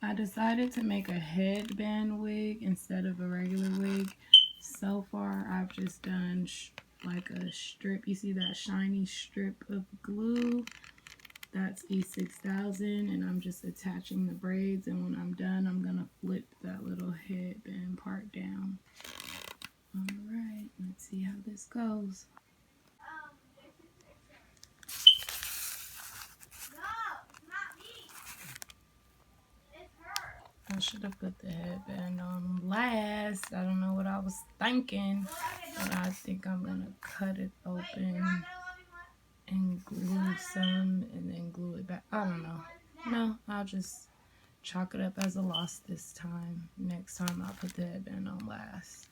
I decided to make a headband wig instead of a regular wig. So far, I've just done like a strip. You see that shiny strip of glue? That's E6000, and I'm just attaching the braids, and when I'm done, I'm gonna flip that little headband part down. Alright, let's see how this goes. I should have put the headband on last. I don't know what I was thinking, but I think I'm gonna cut it open and glue some and then glue it back. I don't know. No, I'll just chalk it up as a loss this time. Next time I'll put the headband on last.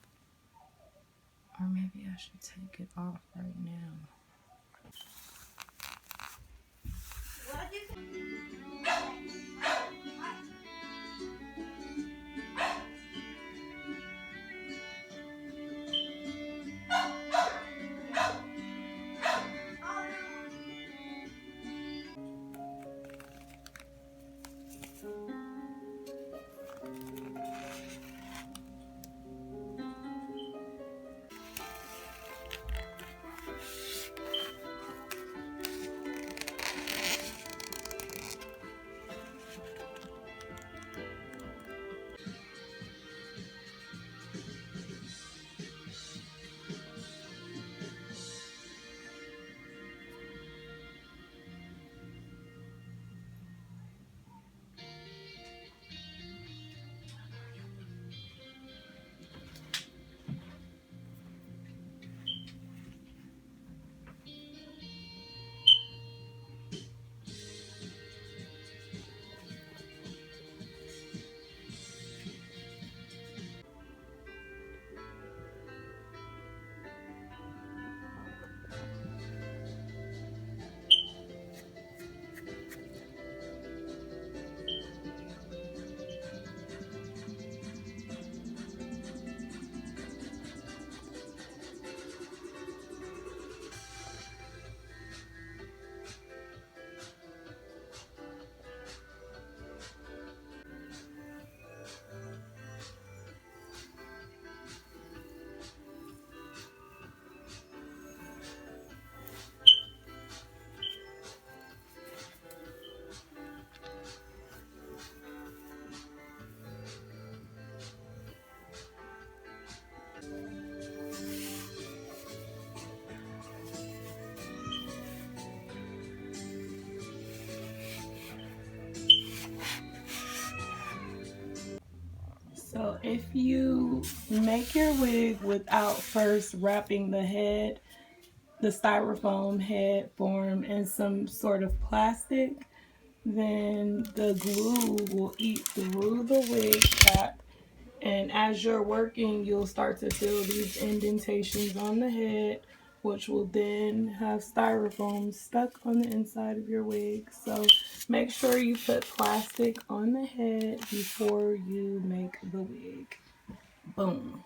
Or maybe I should take it off right now. So if you make your wig without first wrapping the head, the styrofoam head form in some sort of plastic, then the glue will eat through the wig cap, and as you're working, you'll start to feel these indentations on the head, which will then have styrofoam stuck on the inside of your wig. So make sure you put plastic on the head before you make the wig. Boom.